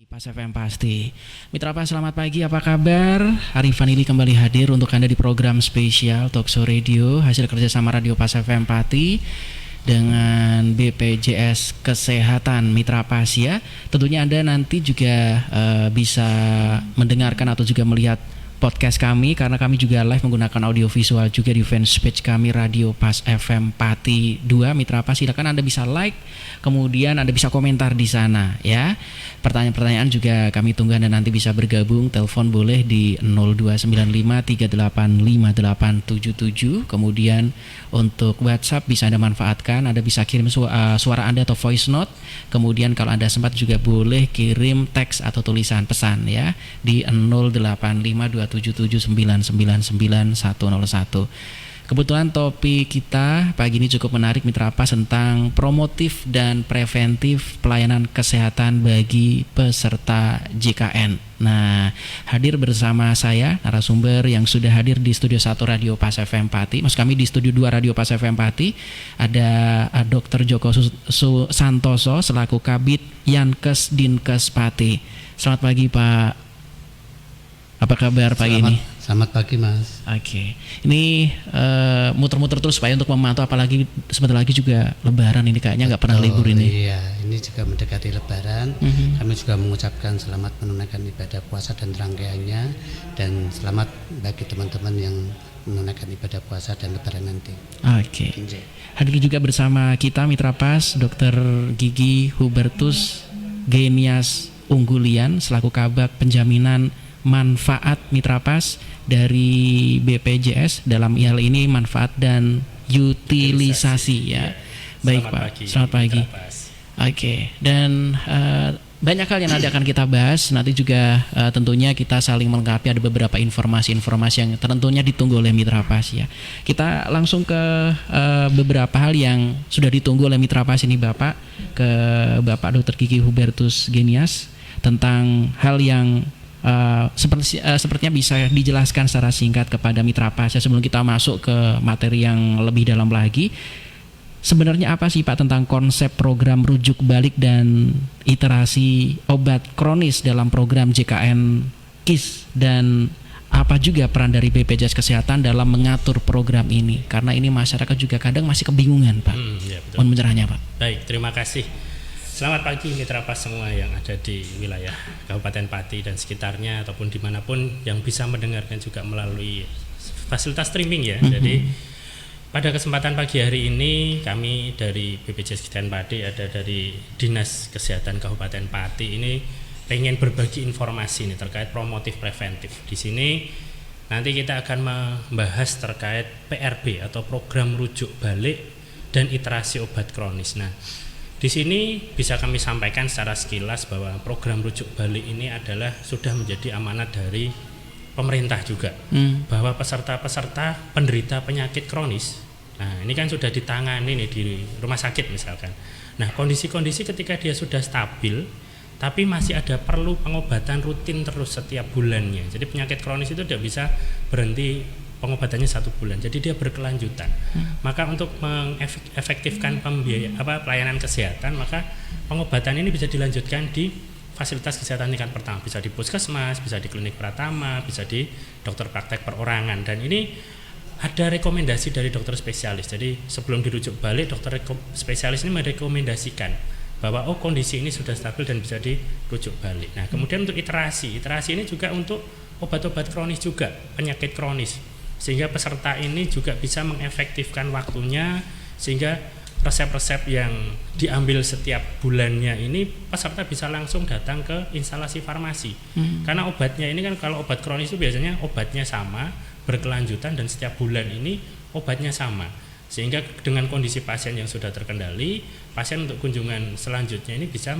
Pas FM pasti. Mitra Pas, selamat pagi, apa kabar? Arifan ini kembali hadir untuk Anda di program spesial Talkshow Radio hasil kerjasama Radio Pas FM Pati dengan BPJS Kesehatan Mitra Pas ya. Tentunya Anda nanti juga bisa mendengarkan atau juga melihat podcast kami karena kami juga live menggunakan audio visual juga di fanpage kami Radio Pas FM Pati 2. Mitra Pas, silakan Anda bisa like, kemudian Anda bisa komentar di sana ya. Pertanyaan-pertanyaan juga kami tunggu, Anda nanti bisa bergabung. Telepon boleh di 0295385877. Kemudian untuk WhatsApp bisa Anda manfaatkan, Anda bisa kirim suara Anda atau voice note. Kemudian kalau Anda sempat juga boleh kirim teks atau tulisan pesan ya di 085277999101. Kebetulan topik kita pagi ini cukup menarik Mitra Pas, tentang promotif dan preventif pelayanan kesehatan bagi peserta JKN. Nah, hadir bersama saya narasumber yang sudah hadir di Studio 1 Radio Pas FM Pati. Maksud kami di Studio 2 Radio Pas FM Pati ada Dr. Joko Santoso selaku Kabid Yankes Dinkes Pati. Selamat pagi Pak. Apa kabar pagi ini? Selamat pagi Mas. Oke, ini muter-muter terus Pak untuk memantau, apalagi sebentar lagi juga Lebaran ini kayaknya nggak pernah libur ini. Iya, ini juga mendekati Lebaran. Kami juga mengucapkan selamat menunaikan ibadah puasa dan rangkaiannya, dan selamat bagi teman-teman yang menunaikan ibadah puasa dan Lebaran nanti. Oke. Hadir juga bersama kita Mitra Pas Dr. Gigi Hubertus Genias Unggulian selaku Kabag Penjaminan Manfaat Mitra Pas dari BPJS, dalam hal ini manfaat dan utilisasi ya. Baik Pak, selamat pagi. Oke, dan banyak hal yang nanti akan kita bahas. Nanti juga tentunya kita saling melengkapi, ada beberapa informasi-informasi yang tentunya ditunggu oleh Mitra Pas ya. Kita langsung ke beberapa hal yang sudah ditunggu oleh Mitra Pas ini Bapak, ke Bapak Dr. Gigi Hubertus Genias tentang hal yang sepertinya bisa dijelaskan secara singkat kepada Mitra Pas ya, sebelum kita masuk ke materi yang lebih dalam lagi. Sebenarnya apa sih Pak tentang konsep program rujuk balik dan iterasi obat kronis dalam program JKN KIS, dan apa juga peran dari BPJS Kesehatan dalam mengatur program ini, karena ini masyarakat juga kadang masih kebingungan Pak. Ya, Mohon pencerahannya Pak. Baik, terima kasih. Selamat pagi Mitra Pas semua yang ada di wilayah Kabupaten Pati dan sekitarnya, ataupun dimanapun yang bisa mendengarkan juga melalui fasilitas streaming ya. Jadi pada kesempatan pagi hari ini kami dari BPJS Kesehatan Pati, ada dari Dinas Kesehatan Kabupaten Pati ini pengen berbagi informasi nih terkait promotif preventif. Di sini nanti kita akan membahas terkait PRB atau program rujuk balik dan iterasi obat kronis. Nah, di sini bisa kami sampaikan secara sekilas bahwa program rujuk balik ini adalah sudah menjadi amanat dari pemerintah juga, bahwa peserta-peserta penderita penyakit kronis, nah ini kan sudah ditangani nih di rumah sakit misalkan. Nah, kondisi-kondisi ketika dia sudah stabil tapi masih ada perlu pengobatan rutin terus setiap bulannya. Jadi penyakit kronis itu tidak bisa berhenti pengobatannya 1 bulan, jadi dia berkelanjutan. Maka untuk mengefektifkan pelayanan kesehatan, maka pengobatan ini bisa dilanjutkan di fasilitas kesehatan tingkat pertama, bisa di puskesmas, bisa di klinik pratama, bisa di dokter praktek perorangan. Dan ini ada rekomendasi dari dokter spesialis. Jadi sebelum dirujuk balik, dokter spesialis ini merekomendasikan bahwa kondisi ini sudah stabil dan bisa dirujuk balik. Nah, kemudian untuk iterasi ini juga untuk obat-obat kronis juga, penyakit kronis, sehingga peserta ini juga bisa mengefektifkan waktunya, sehingga resep-resep yang diambil setiap bulannya ini peserta bisa langsung datang ke instalasi farmasi. Karena obatnya ini kan, kalau obat kronis itu biasanya obatnya sama, berkelanjutan, dan setiap bulan ini obatnya sama, sehingga dengan kondisi pasien yang sudah terkendali, pasien untuk kunjungan selanjutnya ini bisa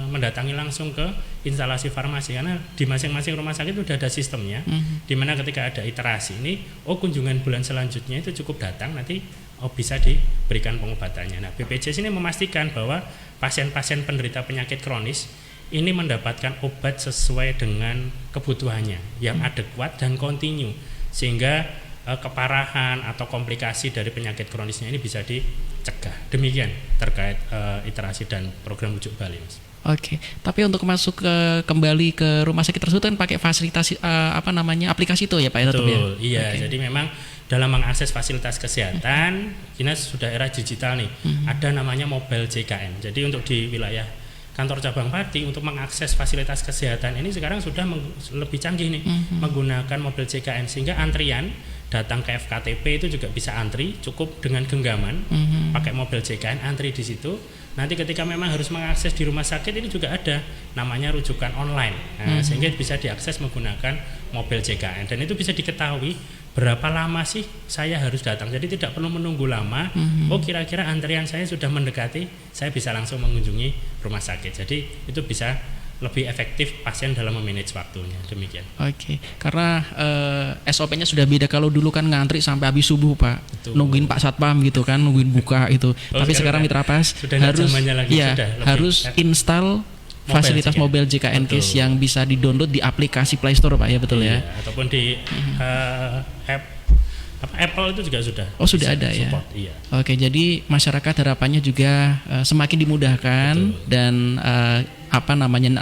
mendatangi langsung ke instalasi farmasi, karena di masing-masing rumah sakit sudah ada sistemnya, di mana ketika ada iterasi ini, kunjungan bulan selanjutnya itu cukup datang, nanti bisa diberikan pengobatannya. Nah, BPJS ini memastikan bahwa pasien-pasien penderita penyakit kronis ini mendapatkan obat sesuai dengan kebutuhannya yang adekuat dan kontinu, sehingga keparahan atau komplikasi dari penyakit kronisnya ini bisa dicegah. Demikian terkait iterasi dan program rujuk balik, Mas. Oke, tapi untuk masuk kembali ke rumah sakit tersebut kan pakai fasilitas aplikasi itu ya Pak ya? Betul, iya. Okay. Jadi memang dalam mengakses fasilitas kesehatan, kita sudah era digital nih. Ada namanya mobile JKN. Jadi untuk di wilayah kantor cabang Pati untuk mengakses fasilitas kesehatan ini sekarang sudah lebih canggih nih, menggunakan mobil JKN, sehingga antrian datang ke FKTP itu juga bisa antri, cukup dengan genggaman, pakai mobil JKN antri di situ. Nanti ketika memang harus mengakses di rumah sakit ini juga ada namanya rujukan online, sehingga bisa diakses menggunakan mobil JKN, dan itu bisa diketahui berapa lama sih saya harus datang. Jadi tidak perlu menunggu lama. Oh, kira-kira antrian saya sudah mendekati, saya bisa langsung mengunjungi rumah sakit. Jadi itu bisa lebih efektif pasien dalam memanage waktunya. Demikian. Oke, karena SOP-nya sudah beda. Kalau dulu kan ngantri sampai habis subuh Pak, Betul. Nungguin Pak Satpam gitu kan, nungguin buka itu. Tapi sekarang Mitra Pas harus install fasilitas mobil JKN KIS yang bisa di-download di aplikasi Play Store Pak ya, betul ya? Ataupun di Apple itu juga sudah. Oh, sudah ada support, ya. Iya. Oke, jadi masyarakat harapannya juga semakin dimudahkan. Betul. Dan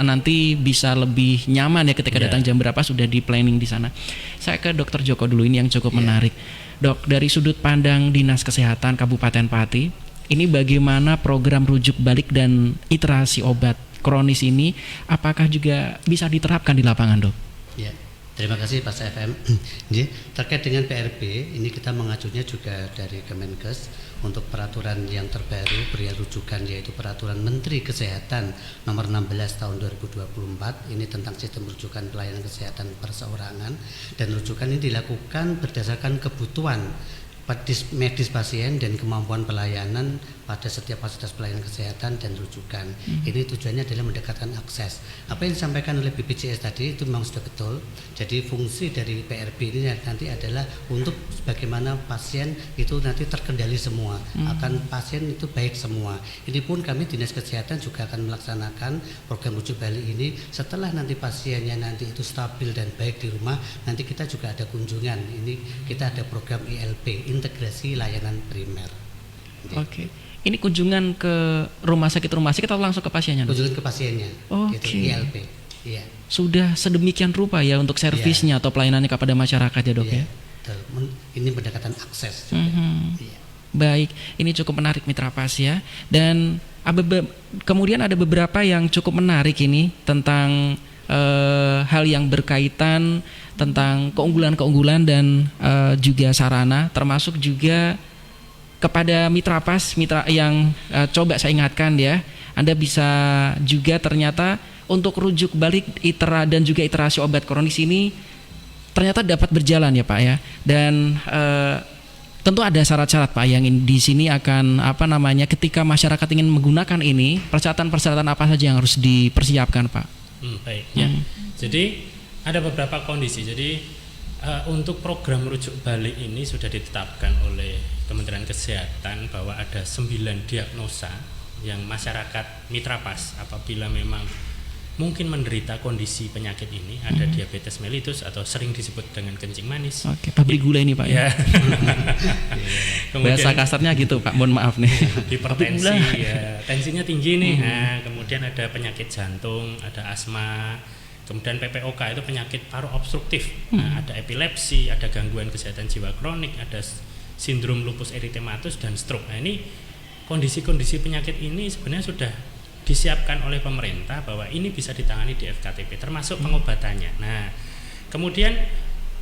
nanti bisa lebih nyaman ya ketika datang jam berapa sudah di planning di sana. Saya ke Dokter Joko dulu, ini yang cukup menarik. Dok, dari sudut pandang Dinas Kesehatan Kabupaten Pati, ini bagaimana program rujuk balik dan iterasi obat kronis ini, apakah juga bisa diterapkan di lapangan, Dok? Ya, terima kasih Pak FM. Terkait dengan PRB, ini kita mengajunya juga dari Kemenkes untuk peraturan yang terbaru beri rujukan, yaitu Peraturan Menteri Kesehatan Nomor 16 Tahun 2024. Ini tentang sistem rujukan pelayanan kesehatan perseorangan, dan rujukan ini dilakukan berdasarkan kebutuhan medis pasien dan kemampuan pelayanan pada setiap fasilitas pelayanan kesehatan dan rujukan. Ini tujuannya adalah mendekatkan akses. Apa yang disampaikan oleh BPJS tadi itu memang sudah betul. Jadi fungsi dari PRB ini nanti adalah untuk bagaimana pasien itu nanti terkendali semua, akan pasien itu baik semua. Ini pun kami Dinas Kesehatan juga akan melaksanakan program rujuk balik ini setelah nanti pasiennya nanti itu stabil dan baik di rumah. Nanti kita juga ada kunjungan. Ini kita ada program ILP, integrasi layanan primer. Oke. Ini kunjungan ke rumah sakit atau langsung ke pasiennya? Kunjungan ke pasiennya. Oke. Gitu, ILP. Iya. Sudah sedemikian rupa ya untuk servisnya atau pelayanannya kepada masyarakat ya, Dok ya. Betul. Ini pendekatan akses juga. Iya. Baik, ini cukup menarik Mitra Pas ya. Dan kemudian ada beberapa yang cukup menarik ini tentang hal yang berkaitan tentang keunggulan-keunggulan dan juga sarana, termasuk juga kepada Mitra Pas, mitra yang coba saya ingatkan ya, Anda bisa juga ternyata untuk rujuk balik dan juga iterasi obat kronis ini ternyata dapat berjalan ya Pak ya. Dan tentu ada syarat-syarat Pak yang di sini akan ketika masyarakat ingin menggunakan ini, persyaratan-persyaratan apa saja yang harus dipersiapkan Pak? Baik ya. Jadi ada beberapa kondisi. Jadi untuk program rujuk balik ini sudah ditetapkan oleh Kementerian Kesehatan bahwa ada 9 diagnosa yang masyarakat Mitra Pas apabila memang mungkin menderita kondisi penyakit ini, ada diabetes mellitus atau sering disebut dengan kencing manis. Oke, pabrik gula ini Pak ya. Bahasa kasarnya gitu Pak, mohon maaf nih. Hipertensi ya, tensinya tinggi nih. Nah, kemudian ada penyakit jantung, ada asma, kemudian PPOK itu penyakit paru obstruktif. Nah, ada epilepsi, ada gangguan kesehatan jiwa kronik, ada sindrom lupus erythematosus dan stroke. Nah, ini kondisi-kondisi penyakit ini sebenarnya sudah disiapkan oleh pemerintah bahwa ini bisa ditangani di FKTP termasuk pengobatannya. Nah, kemudian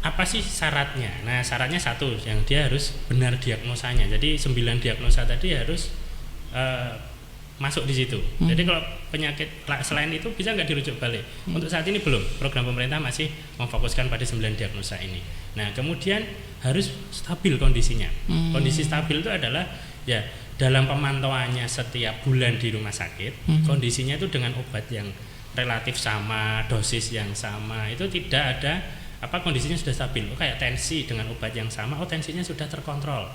apa sih syaratnya? Nah, syaratnya satu, yang dia harus benar diagnosanya. Jadi 9 diagnosa tadi harus masuk di situ. Jadi kalau penyakit selain itu bisa nggak dirujuk balik? Untuk saat ini belum. Program pemerintah masih memfokuskan pada 9 diagnosa ini. Nah, kemudian harus stabil kondisinya. Kondisi stabil itu adalah ya dalam pemantauannya setiap bulan di rumah sakit, kondisinya itu dengan obat yang relatif sama, dosis yang sama, itu tidak ada kondisinya sudah stabil. Kayak tensi dengan obat yang sama, tensinya sudah terkontrol.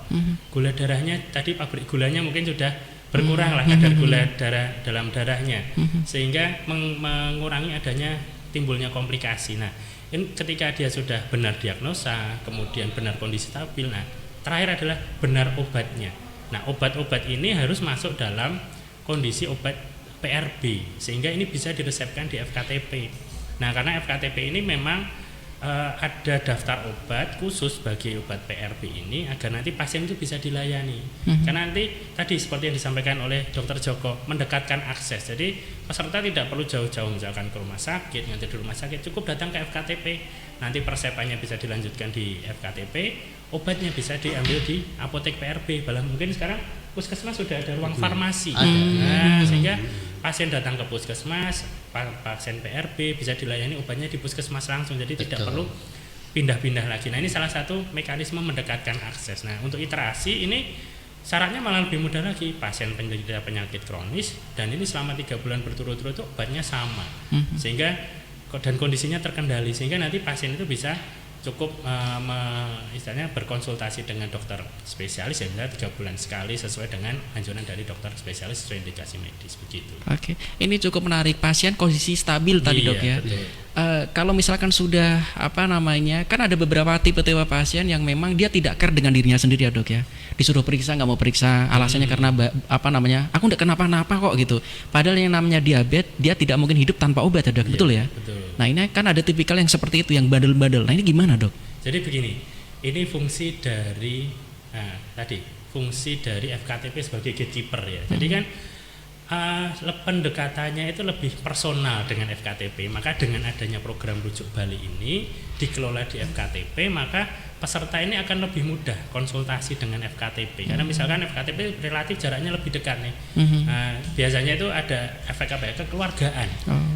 Gula darahnya tadi pabrik gulanya mungkin sudah berkurang lah kadar gula darah dalam darahnya, sehingga mengurangi adanya timbulnya komplikasi. Nah, ini ketika dia sudah benar diagnosa, kemudian benar kondisi stabil, nah terakhir adalah benar obatnya. Nah, obat-obat ini harus masuk dalam kondisi obat PRB sehingga ini bisa diresepkan di FKTP. Nah, karena FKTP ini memang ada daftar obat khusus bagi obat PRB ini agar nanti pasien itu bisa dilayani. Karena nanti tadi seperti yang disampaikan oleh Dr. Joko, mendekatkan akses. Jadi peserta tidak perlu jauh-jauh misalkan ke rumah sakit, nanti di rumah sakit cukup datang ke FKTP. Nanti persepannya bisa dilanjutkan di FKTP, obatnya bisa diambil di apotek PRB. Bahkan mungkin sekarang puskesmas sudah ada ruang farmasi. Nah, sehingga pasien datang ke puskesmas, pasien PRB bisa dilayani obatnya di puskesmas langsung, jadi tidak perlu pindah-pindah lagi. Nah, ini salah satu mekanisme mendekatkan akses. Nah, untuk iterasi ini syaratnya malah lebih mudah lagi. Pasien penderita penyakit kronis dan ini selama 3 bulan berturut-turut obatnya sama, sehingga dan kondisinya terkendali, sehingga nanti pasien itu bisa cukup istilahnya berkonsultasi dengan dokter spesialis ya, 3 bulan sekali sesuai dengan anjuran dari dokter spesialis sesuai indikasi medis begitu. Oke, ini cukup menarik. Pasien kondisi stabil tadi dok ya. Kalau misalkan sudah kan ada beberapa tipe-tipe pasien yang memang dia tidak care dengan dirinya sendiri ya dok ya. Disuruh periksa nggak mau periksa, alasannya karena aku nggak kenapa-napa kok gitu. Padahal yang namanya diabetes dia tidak mungkin hidup tanpa obat ya dok, betul ya? Betul. Nah ini kan ada tipikal yang seperti itu, yang bandel-bandel. Nah ini gimana dok? Jadi begini, ini fungsi dari fungsi dari FKTP sebagai gatekeeper ya. Jadi kan pendekatannya itu lebih personal dengan FKTP. Maka dengan adanya program rujuk Bali ini dikelola di FKTP, maka peserta ini akan lebih mudah konsultasi dengan FKTP. Karena misalkan FKTP relatif jaraknya lebih dekat nih. Biasanya itu ada efek kekeluargaan.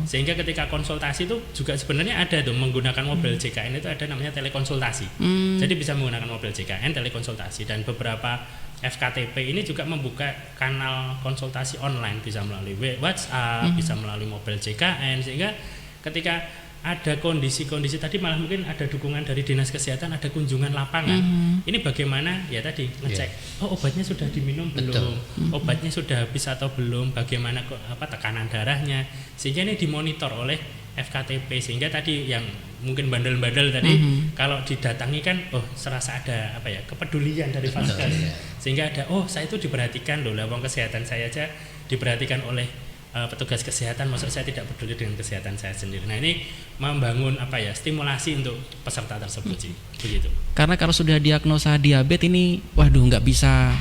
Sehingga ketika konsultasi itu juga sebenarnya ada tuh menggunakan mobil JKN itu ada namanya telekonsultasi. Jadi bisa menggunakan mobil JKN telekonsultasi, dan beberapa FKTP ini juga membuka kanal konsultasi online, bisa melalui WhatsApp, bisa melalui mobil JKN, sehingga ketika ada kondisi-kondisi tadi malah mungkin ada dukungan dari dinas kesehatan, ada kunjungan lapangan. Ini bagaimana ya tadi ngecek, obatnya sudah diminum belum, obatnya sudah habis atau belum, bagaimana tekanan darahnya, sehingga ini dimonitor oleh FKTP, sehingga tadi yang mungkin bandel-bandel tadi kalau didatangi kan serasa ada kepedulian dari vaskes, sehingga ada saya itu diperhatikan loh, lawang kesehatan saya aja diperhatikan oleh petugas kesehatan, maksud saya tidak peduli dengan kesehatan saya sendiri. Nah ini membangun stimulasi untuk peserta tersebut sih, begitu. Karena kalau sudah diagnosa diabetes ini, nggak bisa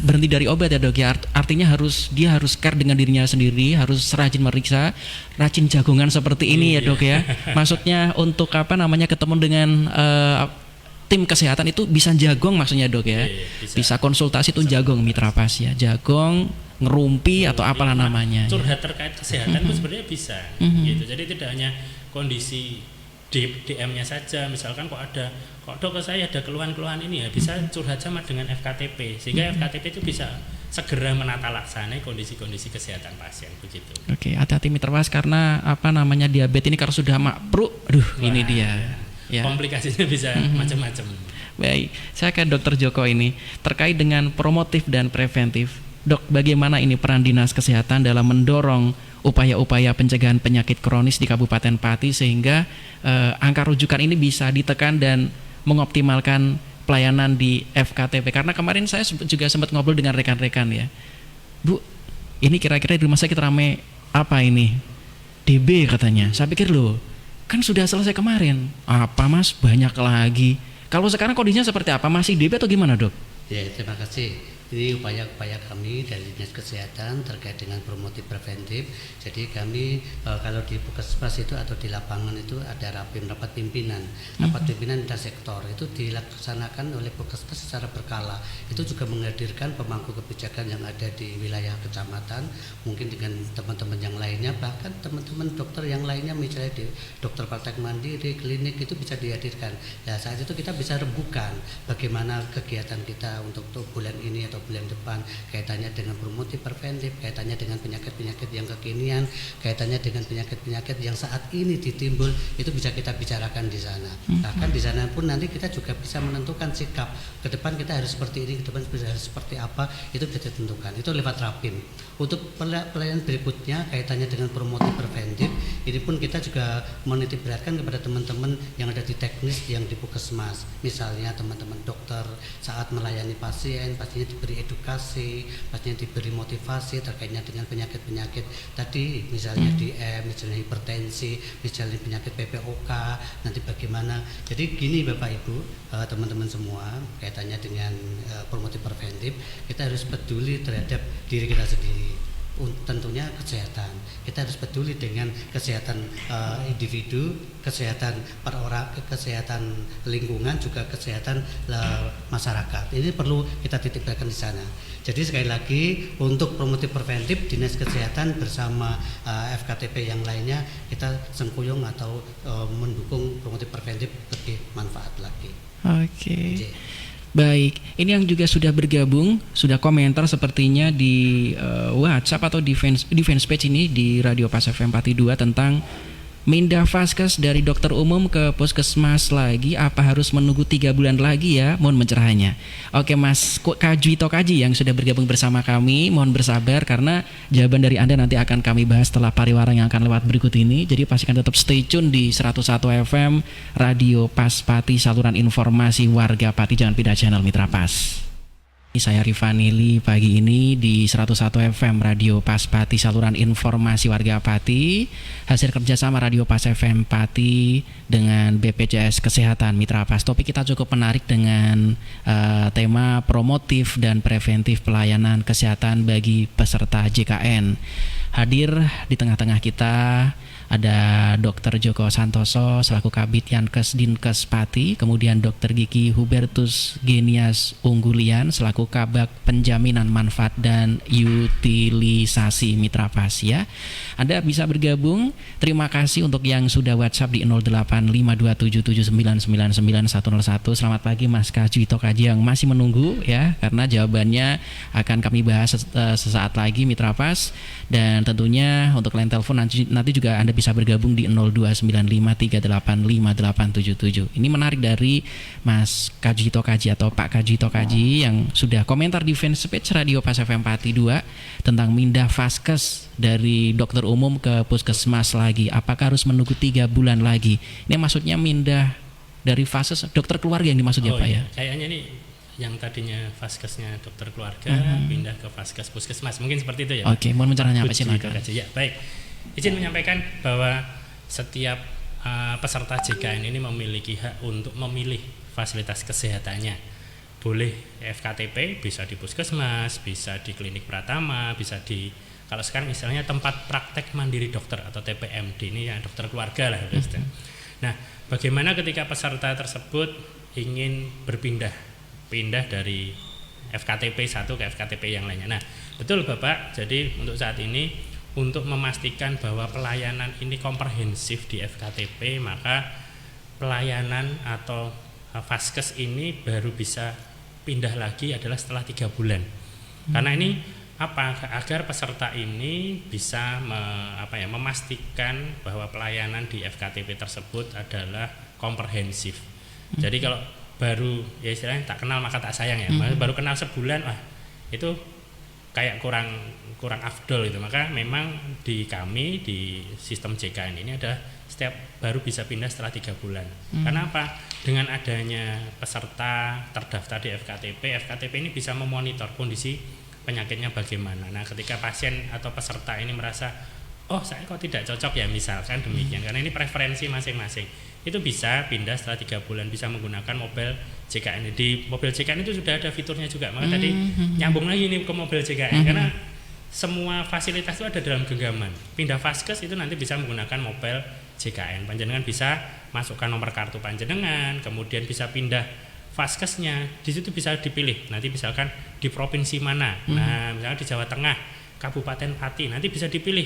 berhenti dari obat ya dok ya. Artinya dia harus care dengan dirinya sendiri, harus rajin meriksa, rajin jagongan seperti ini ya dok ya. Maksudnya untuk ketemu dengan tim kesehatan itu bisa jagong maksudnya dok ya. Bisa konsultasi tuh jagong mitra pas ya, jagong ngerumpi atau apalah namanya. Curhat terkait kesehatan itu sebenarnya bisa gitu. Jadi tidak hanya kondisi DM-nya saja, misalkan kok dok saya ada keluhan-keluhan ini ya, bisa curhat sama dengan FKTP, sehingga FKTP itu bisa segera menata laksana kondisi-kondisi kesehatan pasien begitu. Oke, hati-hati mitra pas karena diabetes ini kalau sudah ini dia. Ya. Komplikasinya bisa macam-macam. Baik, saya ke Dr. Joko ini terkait dengan promotif dan preventif. Dok, bagaimana ini peran Dinas Kesehatan dalam mendorong upaya-upaya pencegahan penyakit kronis di Kabupaten Pati sehingga angka rujukan ini bisa ditekan dan mengoptimalkan pelayanan di FKTP? Karena kemarin saya juga sempat ngobrol dengan rekan-rekan ya. Bu, ini kira-kira di rumah sakit rame ini? DB katanya. Saya pikir loh, kan sudah selesai kemarin. Apa mas, banyak lagi. Kalau sekarang kondisinya seperti apa? Masih DB atau gimana dok? Ya, terima kasih. Ini upaya-upaya kami dari Dinas Kesehatan terkait dengan promotif preventif. Jadi kami kalau di puskesmas itu atau di lapangan itu ada rapat pimpinan. Rapat pimpinan lintas sektor itu dilaksanakan oleh puskesmas secara berkala. Itu juga menghadirkan pemangku kebijakan yang ada di wilayah kecamatan, mungkin dengan teman-teman yang lainnya, bahkan teman-teman dokter yang lainnya, misalnya di dokter praktek mandiri, klinik itu bisa dihadirkan. Nah saat itu kita bisa rembukan bagaimana kegiatan kita untuk bulan ini atau bulan depan, kaitannya dengan promotif preventif, kaitannya dengan penyakit-penyakit yang kekinian, kaitannya dengan penyakit-penyakit yang saat ini ditimbul, itu bisa kita bicarakan di sana. Bahkan di sana pun nanti kita juga bisa menentukan sikap ke depan kita harus seperti ini, ke depan harus seperti apa, itu bisa ditentukan. Itu lewat rapim. Untuk pelayanan berikutnya kaitannya dengan promotif preventif, ini pun kita juga menitik beratkan kepada teman-teman yang ada di teknis yang di puskesmas. Misalnya teman-teman dokter saat melayani pasien, pastinya diberi edukasi, pasiennya diberi motivasi terkaitnya dengan penyakit-penyakit tadi, misalnya DM, misalnya hipertensi, misalnya penyakit PPOK, nanti bagaimana. Jadi gini Bapak Ibu, teman-teman semua, kaitannya dengan promotif preventif, kita harus peduli terhadap diri kita sendiri. Tentunya kesehatan, kita harus peduli dengan kesehatan individu, kesehatan per orang, kesehatan lingkungan, juga kesehatan masyarakat. Ini perlu kita titik beratkan di sana. Jadi sekali lagi untuk promotif preventif, Dinas Kesehatan bersama FKTP yang lainnya kita sengkuyung atau mendukung promotif preventif lebih manfaat lagi. Oke. Baik, ini yang juga sudah bergabung, sudah komentar sepertinya di WhatsApp atau di fanpage ini di Radio Pas FM 42 tentang mindah vaskes dari dokter umum ke puskesmas lagi, apa harus menunggu 3 bulan lagi ya? Mohon pencerahannya. Oke Mas Kajito Kaji yang sudah bergabung bersama kami, mohon bersabar karena jawaban dari Anda nanti akan kami bahas setelah pariwara yang akan lewat berikut ini. Jadi pastikan tetap stay tune di 101 FM Radio Pas Pati, saluran informasi warga Pati, jangan pindah channel Mitra Pas. Saya Rifanili pagi ini di 101 FM Radio Pas Pati, saluran informasi warga Pati, hasil kerjasama Radio Pas FM Pati dengan BPJS Kesehatan Mitra Pas. Topik kita cukup menarik dengan tema promotif dan preventif pelayanan kesehatan bagi peserta JKN. Hadir di tengah-tengah kita ada Dr. Joko Santoso selaku Kabid Yankes Dinkes Pati, kemudian Dr. Gigi Hubertus Genias Unggulian selaku Kabak Penjaminan Manfaat dan Utilisasi Mitra Pas ya. Anda bisa bergabung. Terima kasih untuk yang sudah WhatsApp di 085277999101. Selamat pagi Mas Kajito Kaji yang masih menunggu ya, karena jawabannya akan kami bahas sesaat lagi Mitra Pas. Dan tentunya untuk line telepon nanti juga Anda bisa bergabung di 0295385877. Ini menarik dari Mas Kajito Kaji atau Pak Kajito Kaji yang sudah komentar di fanpage Radio Pas FM Pati 2 tentang mindah vaskes dari dokter umum ke puskesmas lagi. Apakah harus menunggu 3 bulan lagi? Ini maksudnya mindah dari vaskes dokter keluarga yang dimaksud ya Pak ya? Kayaknya nih yang tadinya vaskesnya dokter keluarga pindah ke vaskes puskesmas, mungkin seperti itu ya. Oke, mohon mencerahnya apa silakan. Ya, baik. Izin menyampaikan bahwa setiap peserta JKN ini memiliki hak untuk memilih fasilitas kesehatannya. Boleh FKTP, bisa di puskesmas, bisa di klinik Pratama, bisa di, kalau sekarang misalnya tempat praktek mandiri dokter atau TPMD, ini ya dokter keluarga lah. Nah, bagaimana ketika peserta tersebut ingin pindah dari FKTP satu ke FKTP yang lainnya. Nah, betul Bapak, jadi untuk saat ini untuk memastikan bahwa pelayanan ini komprehensif di FKTP, maka pelayanan atau vaskes ini baru bisa pindah lagi adalah setelah 3 bulan. Karena ini agar peserta ini bisa memastikan bahwa pelayanan di FKTP tersebut adalah komprehensif. Jadi kalau baru ya istilahnya tak kenal maka tak sayang ya, baru kenal sebulan itu kayak kurang afdol itu. Maka memang di kami di sistem JKN ini ada setiap baru bisa pindah setelah 3 bulan. Karena apa? Dengan adanya peserta terdaftar di FKTP ini bisa memonitor kondisi penyakitnya bagaimana. Nah, ketika pasien atau peserta ini merasa saya kok tidak cocok ya misalkan demikian, karena ini preferensi masing-masing, itu bisa pindah setelah 3 bulan, bisa menggunakan mobil JKN. Di mobil JKN itu sudah ada fiturnya juga, maka tadi nyambung lagi nih ke mobil JKN, karena semua fasilitas itu ada dalam genggaman. Pindah vaskes itu nanti bisa menggunakan mobil JKN. Panjenengan bisa masukkan nomor kartu panjenengan, kemudian bisa pindah vaskesnya, di situ bisa dipilih. Nanti misalkan di provinsi mana, nah misalnya di Jawa Tengah, Kabupaten Pati, nanti bisa dipilih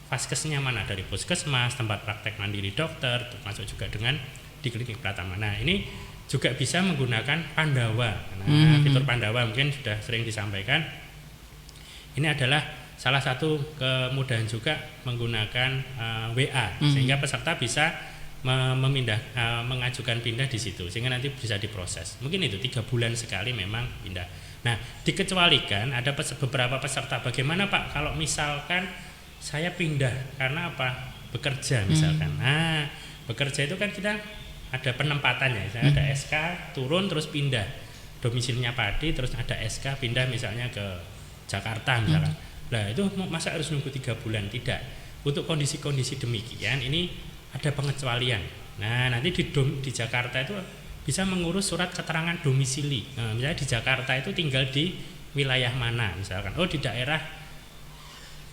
vaskesnya mana, dari puskesmas, tempat praktek mandiri dokter, termasuk juga dengan di klinik Pratama. Nah, ini juga bisa menggunakan Pandawa. Nah, fitur Pandawa mungkin sudah sering disampaikan. Ini adalah salah satu kemudahan juga menggunakan WA, sehingga peserta bisa mengajukan pindah di situ, sehingga nanti bisa diproses. Mungkin itu 3 bulan sekali memang pindah. Nah, dikecualikan ada beberapa peserta. Bagaimana Pak kalau misalkan saya pindah karena apa? Bekerja misalkan. Nah, bekerja itu kan kita ada penempatannya. Ada SK turun terus pindah. domisilinya Pati, terus ada SK pindah misalnya ke Jakarta misalkan. Nah itu masa harus nunggu 3 bulan? Tidak. Untuk kondisi-kondisi demikian ini ada pengecualian. Nah nanti di Jakarta itu bisa mengurus surat keterangan domisili. Nah, misalnya di Jakarta itu tinggal di wilayah mana misalkan. Oh di daerah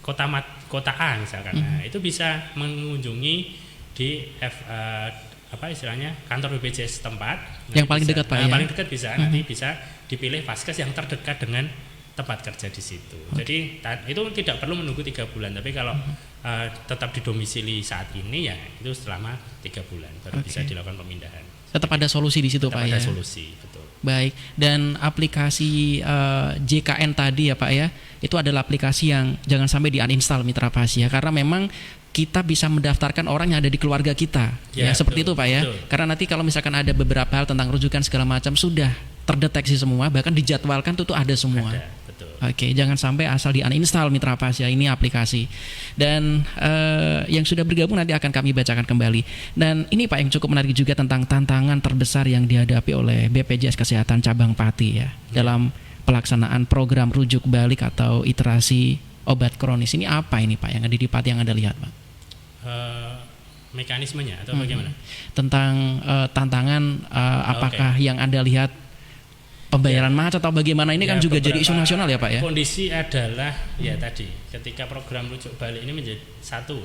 kota A misalkan. Nah itu bisa mengunjungi di istilahnya kantor BPJS setempat. Yang paling dekat Pak ya? Paling dekat bisa. Nanti bisa dipilih vaskes yang terdekat dengan tempat kerja di situ. Jadi itu tidak perlu menunggu 3 bulan. Tapi kalau tetap didomisili saat ini ya itu selama 3 bulan baru bisa dilakukan pemindahan. Tetap ada solusi di situ Pak ya? Tetap ada solusi, betul. Baik, dan aplikasi JKN tadi ya Pak ya, itu adalah aplikasi yang jangan sampai di-uninstall Mitra Pas ya, karena memang kita bisa mendaftarkan orang yang ada di keluarga kita ya seperti itu Pak ya. Betul. Karena nanti kalau misalkan ada beberapa hal tentang rujukan segala macam sudah terdeteksi semua, bahkan dijadwalkan itu ada semua. Ada, betul. Oke, jangan sampai asal di-uninstall Mitra Pas ya, ini aplikasi. Dan yang sudah bergabung nanti akan kami bacakan kembali. Dan ini Pak yang cukup menarik juga tentang tantangan terbesar yang dihadapi oleh BPJS Kesehatan Cabang Pati ya dalam pelaksanaan program rujuk balik atau iterasi obat kronis. Ini apa ini Pak yang ada di Pati yang Anda lihat Pak? Mekanismenya atau bagaimana? Tentang tantangan apakah yang Anda lihat pembayaran macet atau bagaimana ini kan juga jadi isu nasional ya Pak ya? Kondisi adalah ya tadi ketika program rujuk balik ini menjadi satu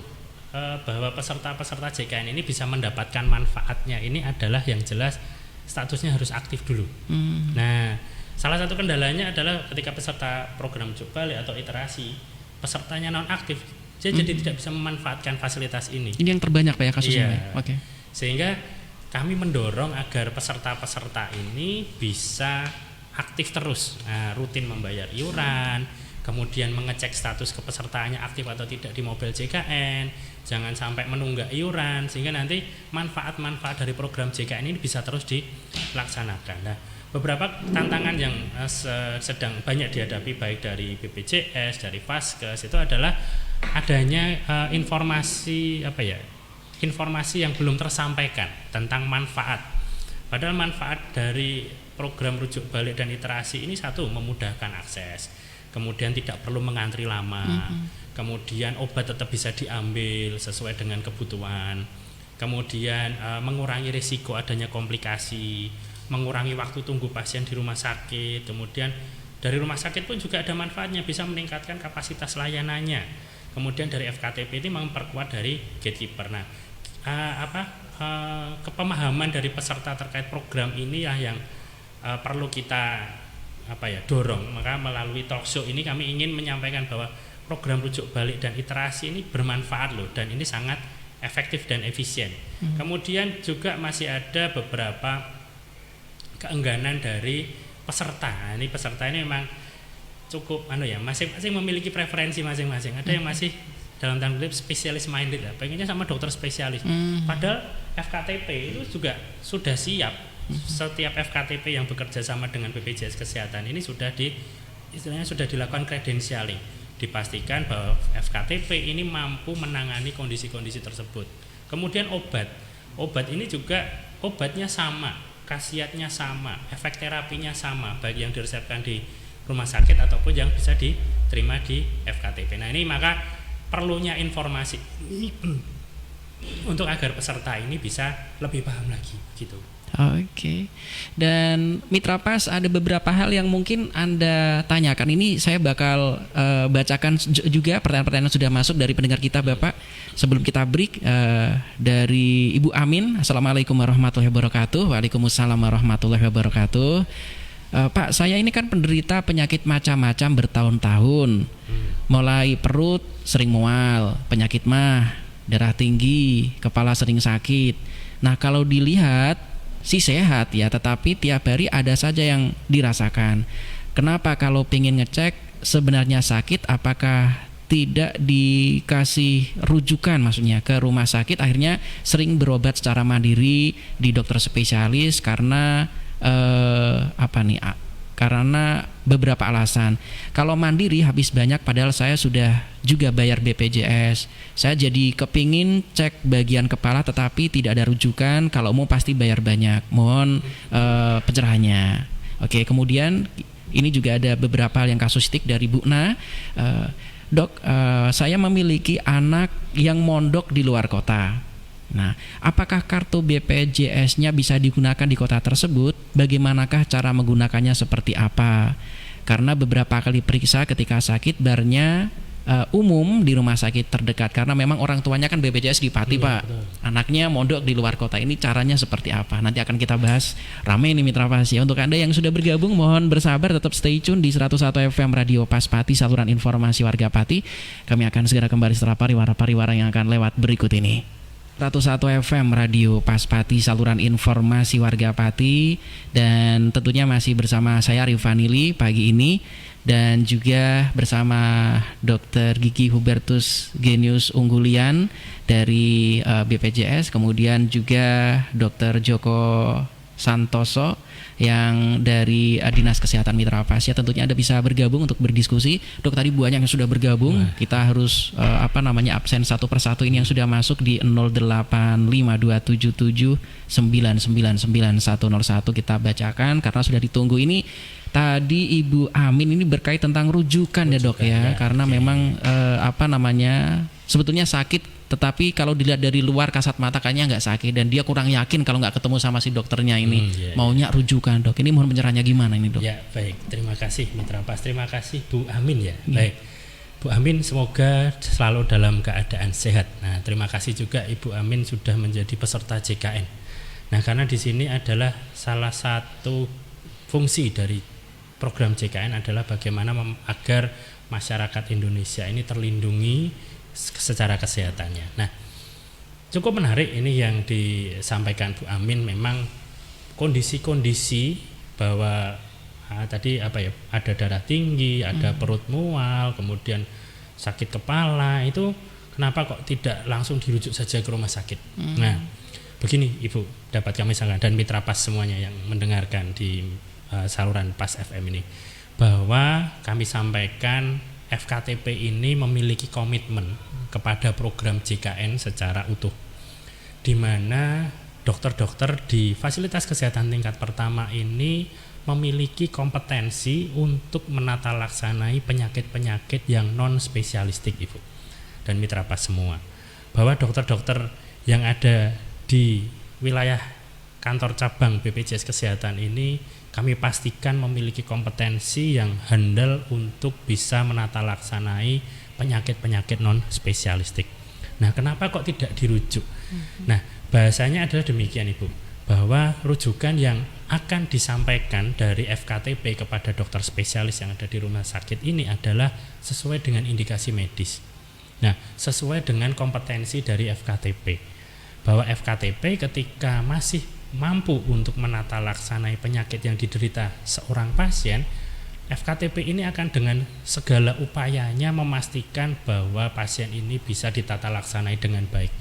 bahwa peserta-peserta JKN ini bisa mendapatkan manfaatnya ini adalah yang jelas statusnya harus aktif dulu. Nah salah satu kendalanya adalah ketika peserta program rujuk balik atau iterasi pesertanya non aktif dia jadi tidak bisa memanfaatkan fasilitas ini. Ini yang terbanyak Pak ya kasusnya. Iya. Oke. Sehingga kami mendorong agar peserta-peserta ini bisa aktif terus, rutin membayar iuran, kemudian mengecek status kepesertaannya aktif atau tidak di mobil JKN, jangan sampai menunggak iuran, sehingga nanti manfaat-manfaat dari program JKN ini bisa terus dilaksanakan. Nah, beberapa tantangan yang sedang banyak dihadapi baik dari BPJS, dari Vaskes itu adalah adanya informasi yang belum tersampaikan tentang manfaat. Padahal manfaat dari program rujuk balik dan iterasi ini satu memudahkan akses, kemudian tidak perlu mengantri lama, kemudian obat tetap bisa diambil sesuai dengan kebutuhan, kemudian mengurangi risiko adanya komplikasi, mengurangi waktu tunggu pasien di rumah sakit, kemudian dari rumah sakit pun juga ada manfaatnya, bisa meningkatkan kapasitas layanannya. Kemudian dari FKTP ini memperkuat dari gatekeeper. Nah, kepemahaman dari peserta terkait program ini yang perlu kita dorong. Maka melalui talkshow ini kami ingin menyampaikan bahwa program rujuk balik dan iterasi ini bermanfaat loh, dan ini sangat efektif dan efisien. Kemudian juga masih ada beberapa keengganan dari peserta. Nah, ini peserta ini memang cukup masing-masing memiliki preferensi masing-masing. Ada yang masih dalam tanda kutip spesialis minded lah, pengennya sama dokter spesialis. Padahal FKTP itu juga sudah siap. Setiap FKTP yang bekerja sama dengan BPJS Kesehatan ini sudah dilakukan credentialing, dipastikan bahwa FKTP ini mampu menangani kondisi-kondisi tersebut. Kemudian obat ini juga obatnya sama, khasiatnya sama, efek terapinya sama, baik yang diresepkan di rumah sakit ataupun yang bisa diterima di FKTP. Nah ini maka perlunya informasi ini untuk agar peserta ini bisa lebih paham lagi gitu. Oke. Dan Mitra Pas ada beberapa hal yang mungkin Anda tanyakan. Ini saya bakal bacakan juga pertanyaan-pertanyaan yang sudah masuk dari pendengar kita Bapak. Sebelum kita break, dari Ibu Amin. Assalamualaikum warahmatullahi wabarakatuh. Waalaikumsalam warahmatullahi wabarakatuh. Pak, saya ini kan penderita penyakit macam-macam bertahun-tahun. Mulai perut sering mual, penyakit mah, darah tinggi, kepala sering sakit. Nah, kalau dilihat sih sehat ya, tetapi tiap hari ada saja yang dirasakan. Kenapa kalau pengen ngecek sebenarnya sakit, apakah tidak dikasih rujukan maksudnya ke rumah sakit, akhirnya sering berobat secara mandiri di dokter spesialis karena karena beberapa alasan. Kalau mandiri habis banyak padahal saya sudah juga bayar BPJS. Saya jadi kepingin cek bagian kepala tetapi tidak ada rujukan. Kalau mau pasti bayar banyak. Mohon pencerahannya. Oke, kemudian ini juga ada beberapa yang kasusistik dari Bu Na. Dok, saya memiliki anak yang mondok di luar kota. Nah, apakah kartu BPJS-nya bisa digunakan di kota tersebut? Bagaimanakah cara menggunakannya, seperti apa? Karena beberapa kali periksa ketika sakit barnya umum di rumah sakit terdekat, karena memang orang tuanya kan BPJS di Pati, Pak. Betul. Anaknya mondok di luar kota. Ini caranya seperti apa? Nanti akan kita bahas rame ini Mitra Pas ya. Untuk Anda yang sudah bergabung, mohon bersabar, tetap stay tune di 101 FM Radio Pas Pati, saluran informasi warga Pati. Kami akan segera kembali setelah pariwara-pariwara yang akan lewat berikut ini. 101 FM Radio Pas Pati, saluran informasi warga Pati, dan tentunya masih bersama saya Rifanili pagi ini, dan juga bersama Dr. Gigi Hubertus Genius Unggulian dari BPJS, kemudian juga Dr. Joko Santoso yang dari Dinas Kesehatan Mitra Pas ya. Tentunya Anda bisa bergabung untuk berdiskusi. Dok, tadi banyak yang sudah bergabung. Kita harus absen satu persatu. Ini yang sudah masuk di 085277999101 kita bacakan karena sudah ditunggu. Ini tadi Ibu Amin ini berkait tentang rujukan ya Dok ya, karena memang sebetulnya sakit, tetapi kalau dilihat dari luar kasat mata kayaknya nggak sakit, dan dia kurang yakin kalau nggak ketemu sama si dokternya ini. Maunya rujukan, Dok. Ini mohon pencerahannya gimana ini, Dok? Ya, baik. Terima kasih Mitra Pas. Terima kasih Bu Amin ya. Baik. Bu Amin semoga selalu dalam keadaan sehat. Nah, terima kasih juga Ibu Amin sudah menjadi peserta JKN. Nah, karena di sini adalah salah satu fungsi dari program JKN adalah bagaimana agar masyarakat Indonesia ini terlindungi secara kesehatannya. Nah, cukup menarik ini yang disampaikan Bu Amin. Memang kondisi-kondisi bahwa tadi ada darah tinggi, ada perut mual, kemudian sakit kepala, itu kenapa kok tidak langsung dirujuk saja ke rumah sakit? Nah, begini Ibu, dapat kami sampaikan dan Mitra Pas semuanya yang mendengarkan di saluran Pas FM ini, bahwa kami sampaikan FKTP ini memiliki komitmen kepada program JKN secara utuh, di mana dokter-dokter di fasilitas kesehatan tingkat pertama ini memiliki kompetensi untuk menata laksanai penyakit-penyakit yang non spesialistik, Ibu dan Mitra Pas semua, bahwa dokter-dokter yang ada di wilayah kantor cabang BPJS Kesehatan ini kami pastikan memiliki kompetensi yang handal untuk bisa menata laksanai penyakit-penyakit non spesialistik. Nah, kenapa kok tidak dirujuk? Nah, bahasanya adalah demikian Ibu, bahwa rujukan yang akan disampaikan dari FKTP kepada dokter spesialis yang ada di rumah sakit ini adalah sesuai dengan indikasi medis. Nah, sesuai dengan kompetensi dari FKTP, bahwa FKTP ketika masih mampu untuk menata laksanai penyakit yang diderita seorang pasien, FKTP ini akan dengan segala upayanya memastikan bahwa pasien ini bisa ditata laksanai dengan baik,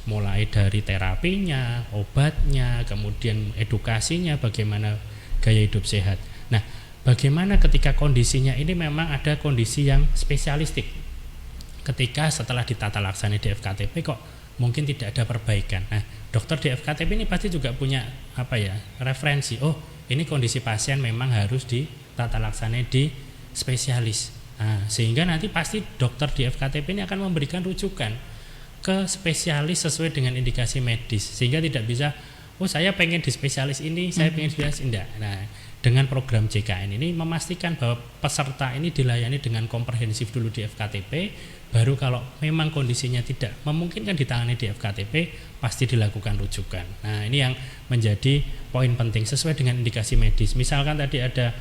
mulai dari terapinya, obatnya, kemudian edukasinya, bagaimana gaya hidup sehat. Nah, bagaimana ketika kondisinya ini memang ada kondisi yang spesialistik, ketika setelah ditata laksanai di FKTP kok mungkin tidak ada perbaikan. Nah, dokter di FKTP ini pasti juga punya referensi. Oh, ini kondisi pasien memang harus ditata laksanai di spesialis. Nah, sehingga nanti pasti dokter di FKTP ini akan memberikan rujukan ke spesialis sesuai dengan indikasi medis, sehingga tidak bisa, oh saya pengen di spesialis ini, saya pengen di spesialis enggak. Nah, dengan program JKN ini memastikan bahwa peserta ini dilayani dengan komprehensif dulu di FKTP, baru kalau memang kondisinya tidak memungkinkan ditangani di FKTP, pasti dilakukan rujukan. Nah, ini yang menjadi poin penting sesuai dengan indikasi medis. Misalkan tadi ada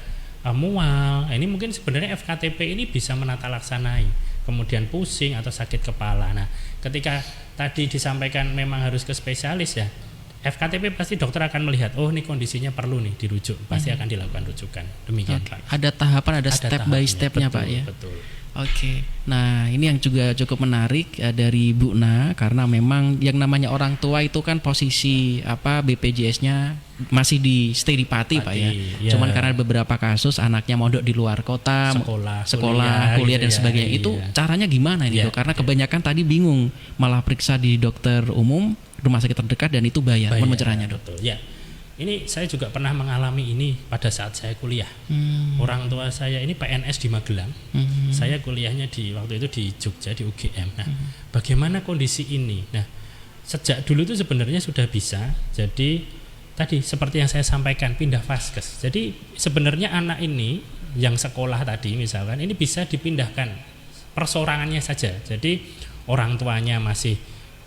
mual, ini mungkin sebenarnya FKTP ini bisa menata laksanai, kemudian pusing atau sakit kepala. Nah, ketika tadi disampaikan memang harus ke spesialis ya, FKTP pasti dokter akan melihat, oh ini kondisinya perlu nih dirujuk, pasti akan dilakukan rujukan. Demikian Pak. Ada tahapan, ada step by stepnya Pak ya. Betul. Oke, nah ini yang juga cukup menarik dari Bu Na, karena memang yang namanya orang tua itu kan posisi BPJS-nya masih di stay di Pati Pak ya. Cuman karena beberapa kasus anaknya mondok di luar kota, sekolah, kuliah dan sebagainya. Itu caranya gimana ini Dok? Karena kebanyakan tadi bingung, malah periksa di dokter umum, rumah sakit terdekat dan itu bayar. Mohon pencerahannya Dok. Betul. Ya. ini saya juga pernah mengalami ini pada saat saya kuliah. Orang tua saya ini PNS di Magelang. Saya kuliahnya waktu itu di Jogja di UGM. Nah, bagaimana kondisi ini? Nah, sejak dulu itu sebenarnya sudah bisa. Jadi tadi seperti yang saya sampaikan, pindah vaskes. Jadi sebenarnya anak ini yang sekolah tadi misalkan ini bisa dipindahkan persorangannya saja. Jadi orang tuanya masih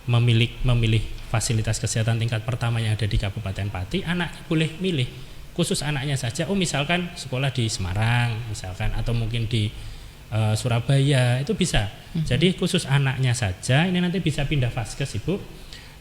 memilih fasilitas kesehatan tingkat pertama yang ada di Kabupaten Pati, anaknya boleh milih khusus anaknya saja. Misalkan sekolah di Semarang misalkan, atau mungkin di Surabaya, itu bisa. Jadi khusus anaknya saja, ini nanti bisa pindah vaskes Ibu.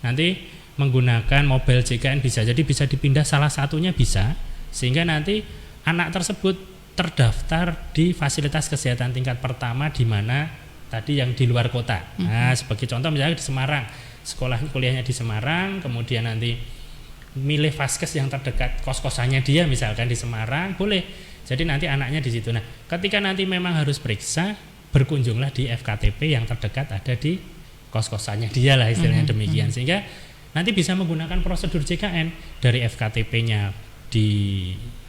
Nanti menggunakan mobil JKN bisa. Jadi bisa dipindah salah satunya bisa, sehingga nanti anak tersebut terdaftar di fasilitas kesehatan tingkat pertama di mana tadi yang di luar kota. Nah, sebagai contoh misalnya di Semarang, sekolah kuliahnya di Semarang, kemudian nanti milih vaskes yang terdekat kos-kosannya dia misalkan di Semarang, boleh. Jadi nanti anaknya di situ. Nah, ketika nanti memang harus periksa, berkunjunglah di FKTP yang terdekat ada di kos-kosannya dia lah istilahnya demikian. Sehingga nanti bisa menggunakan prosedur JKN dari FKTP-nya di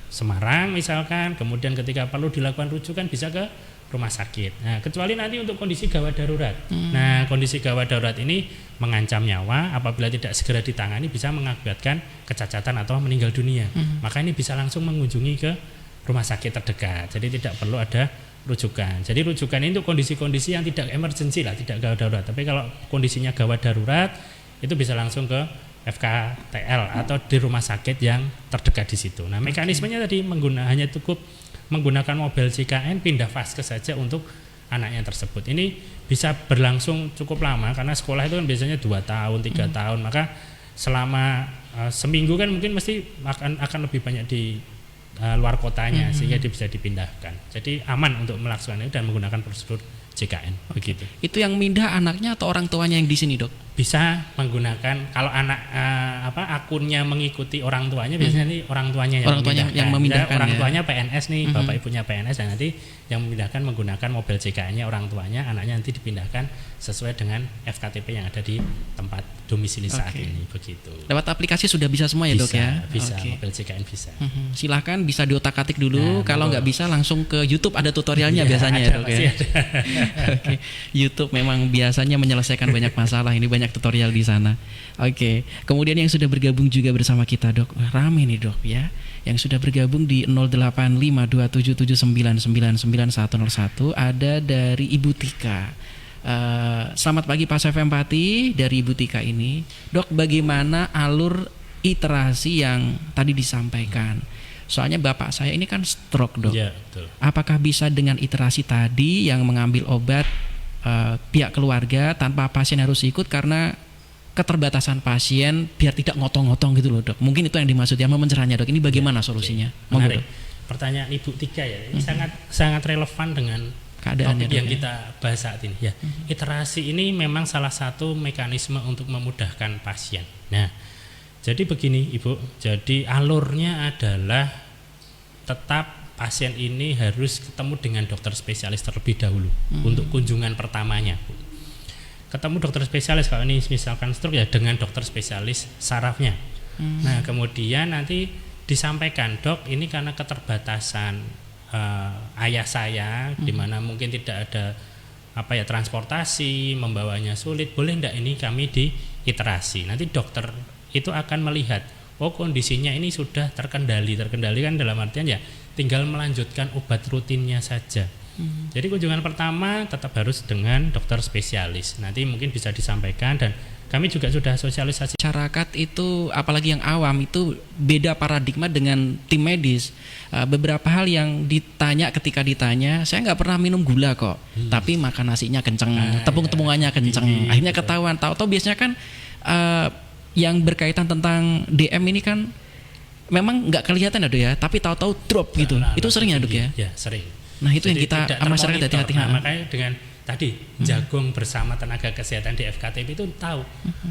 Semarang misalkan, kemudian ketika perlu dilakukan rujukan bisa ke rumah sakit. Nah, kecuali nanti untuk kondisi gawat darurat. Nah, kondisi gawat darurat ini mengancam nyawa, apabila tidak segera ditangani bisa mengakibatkan kecacatan atau meninggal dunia. Maka ini bisa langsung mengunjungi ke rumah sakit terdekat. Jadi tidak perlu ada rujukan. Jadi rujukan ini untuk kondisi-kondisi yang tidak emergensi lah, tidak gawat darurat. Tapi kalau kondisinya gawat darurat itu bisa langsung ke FKTL atau di rumah sakit yang terdekat di situ. Nah, mekanismenya tadi hanya cukup menggunakan mobil JKN, pindah vaskes saja untuk anaknya tersebut. Ini bisa berlangsung cukup lama karena sekolah itu kan biasanya 2 tahun, 3 tahun. Maka selama seminggu kan mungkin mesti akan lebih banyak di luar kotanya, sehingga dia bisa dipindahkan. Jadi aman untuk melaksanakan itu dan menggunakan prosedur JKN. Begitu. Itu yang mindah anaknya atau orang tuanya yang di sini, Dok? Bisa menggunakan, kalau anak akunnya mengikuti orang tuanya, biasanya nanti orang tuanya yang memindahkan. Orang tuanya PNS nih, bapak ibunya PNS, dan nanti yang memindahkan menggunakan mobil JKN-nya orang tuanya, anaknya nanti dipindahkan sesuai dengan FKTP yang ada di tempat domisili saat ini. Begitu. Lewat aplikasi sudah bisa semua ya, Dok ya? Bisa, mobil JKN bisa. Silahkan bisa diotak-atik dulu, kalau nggak bisa langsung ke YouTube, ada tutorialnya biasanya ya, Dok ya. YouTube memang biasanya menyelesaikan banyak masalah, ini banyak tutorial di sana. Kemudian yang sudah bergabung juga bersama kita, Dok, rame nih, Dok ya, yang sudah bergabung di 085277999101 ada dari Ibu Tika. Selamat pagi Pas FM Pati, dari Ibu Tika ini, Dok, bagaimana alur iterasi yang tadi disampaikan? Soalnya bapak saya ini kan stroke, Dok. Ya, betul. Apakah bisa dengan iterasi tadi yang mengambil obat pihak keluarga tanpa pasien harus ikut karena keterbatasan pasien biar tidak ngotong-ngotong gitu loh, Dok? Mungkin itu yang dimaksud ya, mencerahnya, Dok. Ini bagaimana solusinya? Menarik. Pertanyaan Ibu Tika ya, ini sangat relevan dengan keadaannya, topik yang kita bahas saat ini ya. Iterasi ini memang salah satu mekanisme untuk memudahkan pasien. Nah, jadi begini Ibu, jadi alurnya adalah tetap pasien ini harus ketemu dengan dokter spesialis terlebih dahulu untuk kunjungan pertamanya. Ketemu dokter spesialis, kalau ini misalkan stroke ya dengan dokter spesialis sarafnya. Nah, kemudian nanti disampaikan, Dok, ini karena keterbatasan ayah saya, di mana mungkin tidak ada transportasi, membawanya sulit, boleh enggak ini kami diiterasi. Nanti dokter itu akan melihat, kondisinya ini sudah terkendali kan dalam artian ya tinggal melanjutkan obat rutinnya saja. Jadi kunjungan pertama tetap harus dengan dokter spesialis. Nanti mungkin bisa disampaikan, dan kami juga sudah sosialisasi. Masyarakat itu, apalagi yang awam itu beda paradigma dengan tim medis. Beberapa hal yang ditanya, ketika ditanya, saya nggak pernah minum gula kok, tapi makan nasinya kenceng, tepung-tepungannya kenceng. Akhirnya ketahuan. Tahu-tahu biasanya kan yang berkaitan tentang DM ini kan memang nggak kelihatan ya, Dok ya, tapi tahu-tahu drop gitu. Itu sering ya, Dok ya? Ya, sering. Nah, itu yang kita masyarakat hati-hati. Makanya dengan tadi jagung bersama tenaga kesehatan di FKTP itu tahu.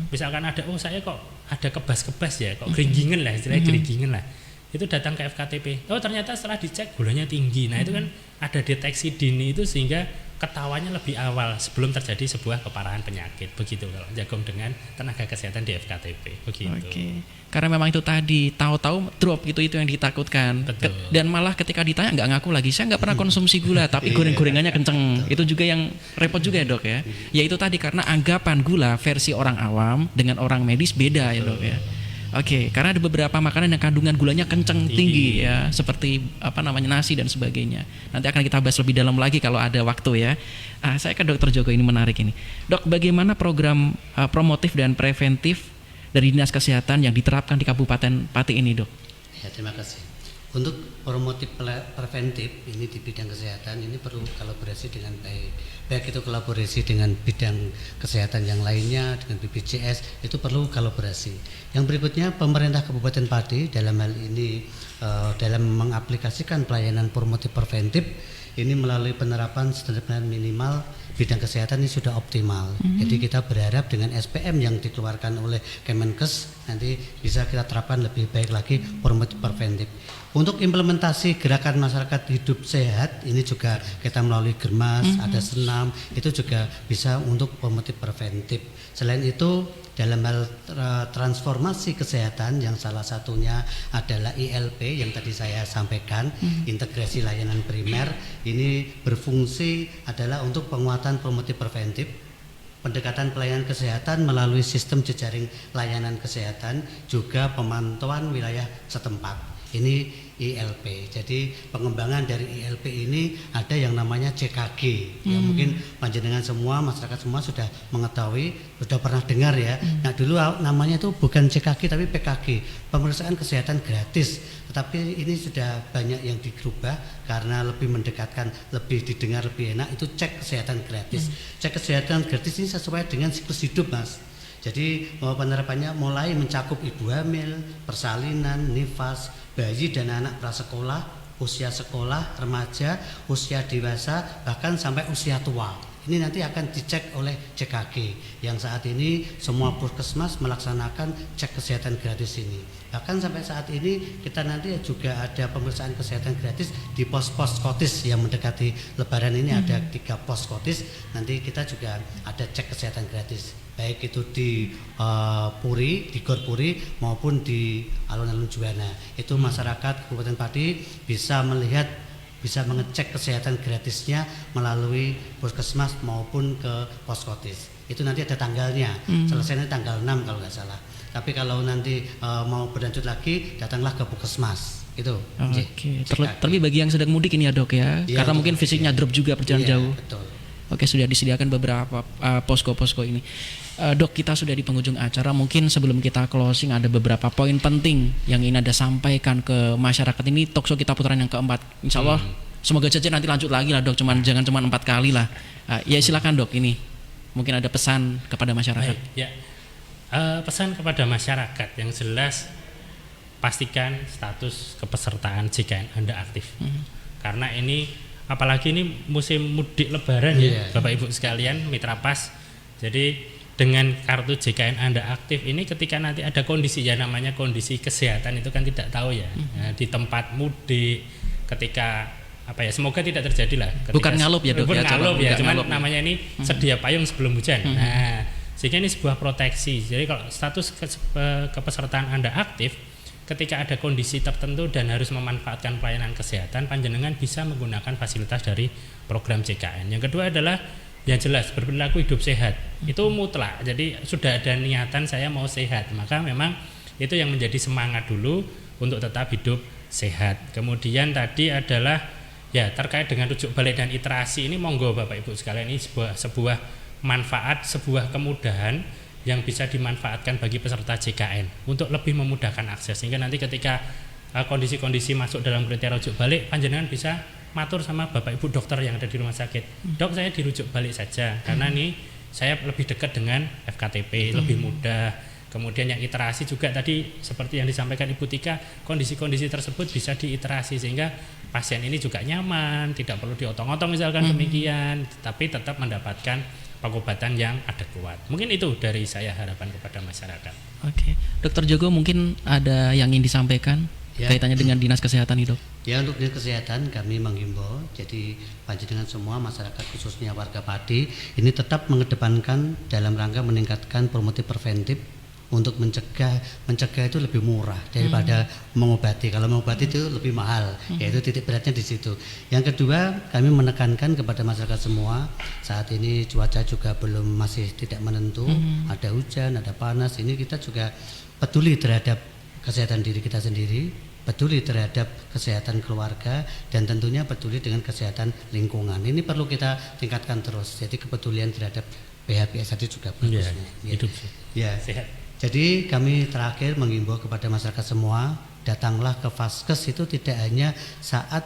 Misalkan ada, saya kok ada kebas-kebas ya, kok geringingan lah, istilahnya geringingan lah. Itu datang ke FKTP. Ternyata setelah dicek gulanya tinggi. Nah, itu kan ada deteksi dini itu, sehingga ketawanya lebih awal sebelum terjadi sebuah keparahan penyakit. Begitu kalau jagung dengan tenaga kesehatan di FKTP. Begitu. Oke. Karena memang itu tadi tahu-tahu drop gitu, itu yang ditakutkan. Betul. Dan malah ketika ditanya nggak ngaku lagi, saya nggak pernah konsumsi gula, tapi goreng-gorengannya kenceng. Itu juga yang repot juga ya dok ya. Ya itu tadi karena anggapan gula versi orang awam dengan orang medis beda ya dok ya. Oke, karena ada beberapa makanan yang kandungan gulanya kenceng tinggi ya, seperti nasi dan sebagainya. Nanti akan kita bahas lebih dalam lagi kalau ada waktu ya. Saya ke Dr. Joko, ini menarik ini. Dok, bagaimana program promotif dan preventif dari Dinas Kesehatan yang diterapkan di Kabupaten Pati ini, Dok? Ya, terima kasih. Untuk promotif preventif ini di bidang kesehatan ini perlu kolaborasi dengan baik itu kolaborasi dengan bidang kesehatan yang lainnya, dengan BPJS, itu perlu kolaborasi. Yang berikutnya, pemerintah Kabupaten Pati dalam hal ini dalam mengaplikasikan pelayanan promotif preventif ini melalui penerapan standar minimal bidang kesehatan ini sudah optimal. Jadi kita berharap dengan SPM yang dikeluarkan oleh Kemenkes nanti bisa kita terapkan lebih baik lagi promotif preventif. Untuk implementasi gerakan masyarakat hidup sehat ini juga kita melalui Germas, ada senam, itu juga bisa untuk promotif preventif. Selain itu dalam hal transformasi kesehatan yang salah satunya adalah ILP yang tadi saya sampaikan, integrasi layanan primer, ini berfungsi adalah untuk penguatan promotif preventif, pendekatan pelayanan kesehatan melalui sistem jejaring layanan kesehatan, juga pemantauan wilayah setempat. Ini ILP. Jadi pengembangan dari ILP ini ada yang namanya CKG. Ya mungkin panjenengan semua, masyarakat semua sudah mengetahui, sudah pernah dengar ya. Nah dulu namanya itu bukan CKG tapi PKG, pemeriksaan kesehatan gratis. Tetapi ini sudah banyak yang dirubah karena lebih mendekatkan, lebih didengar lebih enak, itu cek kesehatan gratis. Cek kesehatan gratis ini sesuai dengan siklus hidup, Mas. Jadi penerapannya mulai mencakup ibu hamil, persalinan, nifas, bayi dan anak prasekolah, usia sekolah, remaja, usia dewasa, bahkan sampai usia tua. Ini nanti akan dicek oleh CKG yang saat ini semua puskesmas melaksanakan cek kesehatan gratis ini. Bahkan sampai saat ini kita nanti juga ada pemeriksaan kesehatan gratis di pos-pos kotis yang mendekati Lebaran ini ada 3 pos kotis. Nanti kita juga ada cek kesehatan gratis, baik itu di Puri, di Gor Puri maupun di alun-alun Juwana. Itu masyarakat Kabupaten Pati bisa melihat, bisa mengecek kesehatan gratisnya melalui puskesmas maupun ke poskotis. Itu nanti ada tanggalnya, selesainya tanggal 6 kalau nggak salah. Tapi kalau nanti mau berlanjut lagi, datanglah ke puskesmas. Itu. Oke. Terlebih bagi yang sedang mudik ini ya dok ya, karena mungkin fisiknya drop juga perjalanan jauh. Betul. Oke, sudah disediakan beberapa posko-posko ini. Dok, kita sudah di penghujung acara. Mungkin sebelum kita closing ada beberapa poin penting yang ingin Anda sampaikan ke masyarakat ini. Talkshow kita putaran yang keempat. Insya Allah semoga saja nanti lanjut lagi lah dok. Jangan cuma 4 kali lah. Ya silakan dok, ini mungkin ada pesan kepada masyarakat. Baik, ya. Pesan kepada masyarakat yang jelas, pastikan status kepesertaan JKN Anda aktif. Karena ini apalagi ini musim mudik Lebaran ya, Bapak Ibu sekalian, Mitra Pas. Jadi dengan kartu JKN Anda aktif ini, ketika nanti ada kondisi, ya namanya kondisi kesehatan itu kan tidak tahu ya. Nah, di tempat mudik, ketika semoga tidak terjadi lah. Bukan ngalup ya dok. Bukan ngalup ya, cuman ngalup. namanya ini sedia payung sebelum hujan. Nah, sehingga ini sebuah proteksi. Jadi kalau status kepesertaan Anda aktif, ketika ada kondisi tertentu dan harus memanfaatkan pelayanan kesehatan, panjenengan bisa menggunakan fasilitas dari program JKN. Yang kedua adalah yang jelas berperilaku hidup sehat. Itu mutlak. Jadi sudah ada niatan saya mau sehat, maka memang itu yang menjadi semangat dulu untuk tetap hidup sehat. Kemudian tadi adalah ya terkait dengan rujuk balik dan iterasi ini, monggo Bapak Ibu sekalian, ini sebuah manfaat, sebuah kemudahan yang bisa dimanfaatkan bagi peserta JKN untuk lebih memudahkan akses, sehingga nanti ketika kondisi-kondisi masuk dalam kriteria rujuk balik, panjenengan bisa matur sama Bapak Ibu dokter yang ada di rumah sakit, dok saya dirujuk balik saja karena nih saya lebih dekat dengan FKTP, lebih mudah. Kemudian yang iterasi juga tadi seperti yang disampaikan Ibu Tika, kondisi-kondisi tersebut bisa diiterasi sehingga pasien ini juga nyaman, tidak perlu diotong-otong misalkan demikian, tapi tetap mendapatkan pengobatan yang adekuat. Mungkin itu dari saya, harapan kepada masyarakat. Oke, Dokter Joko mungkin ada yang ingin disampaikan kaitannya dengan dinas kesehatan itu. Ya, untuk dinas kesehatan kami menghimbau, jadi panjenengan semua masyarakat khususnya warga Pati ini tetap mengedepankan dalam rangka meningkatkan promotif preventif untuk mencegah itu lebih murah daripada mengobati. Kalau mengobati itu lebih mahal, yaitu titik beratnya di situ. Yang kedua, kami menekankan kepada masyarakat semua, saat ini cuaca juga masih tidak menentu, ada hujan, ada panas. Ini kita juga peduli terhadap kesehatan diri kita sendiri, peduli terhadap kesehatan keluarga, dan tentunya peduli dengan kesehatan lingkungan. Ini perlu kita tingkatkan terus. Jadi kepedulian terhadap PHBS tadi juga bagus. Hidup sehat. Jadi kami terakhir mengimbau kepada masyarakat semua, datanglah ke Vaskes itu tidak hanya saat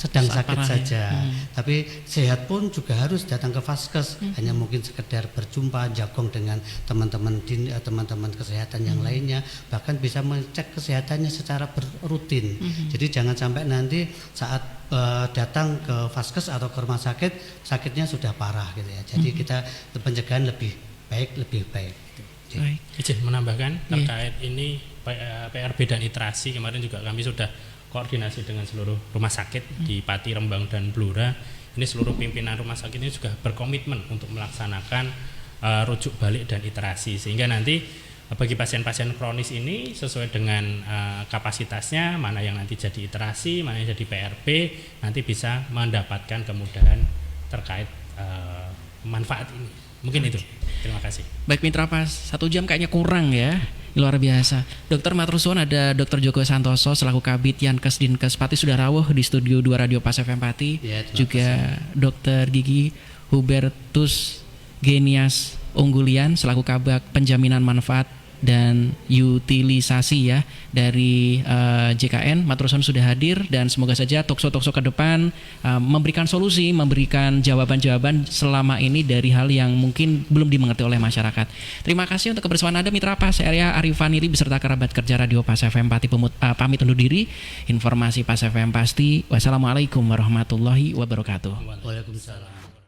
sedang sakit saja, tapi sehat pun juga harus datang ke Vaskes. Hanya mungkin sekedar berjumpa, jagong dengan teman-teman kesehatan yang lainnya, bahkan bisa mengecek kesehatannya secara rutin. Jadi jangan sampai nanti saat datang ke Vaskes atau ke rumah sakit, sakitnya sudah parah gitu ya. Jadi kita pencegahan lebih baik. Izin menambahkan terkait ini PRB dan iterasi, kemarin juga kami sudah koordinasi dengan seluruh rumah sakit di Pati, Rembang, dan Blora. Ini seluruh pimpinan rumah sakit ini juga berkomitmen untuk melaksanakan rujuk balik dan iterasi, sehingga nanti bagi pasien-pasien kronis ini sesuai dengan kapasitasnya, mana yang nanti jadi iterasi, mana yang jadi PRB, nanti bisa mendapatkan kemudahan terkait manfaat ini. Mungkin itu. Terima kasih. Baik Mitra Pas, 1 jam kayaknya kurang ya. Luar biasa. Dokter matur suwun, ada Dr. Joko Santoso selaku Kabid Yankes Dinkes Pati sudah rawuh di studio 2 Radio Pas FM Pati. Ya, juga Dr. Gigi Hubertus Genias Unggulian selaku Kabak Penjaminan Manfaat dan Utilisasi ya dari JKN. Matur suwun sudah hadir, dan semoga saja tokso-tokso ke depan memberikan solusi, memberikan jawaban-jawaban selama ini dari hal yang mungkin belum dimengerti oleh masyarakat. Terima kasih untuk kebersamaan Anda Mitra Pas. Saya Arifaniri beserta kerabat kerja Radio Pas FM Pati pamit undur diri. Informasi Pas FM pasti. Wassalamualaikum warahmatullahi wabarakatuh. Waalaikumsalam.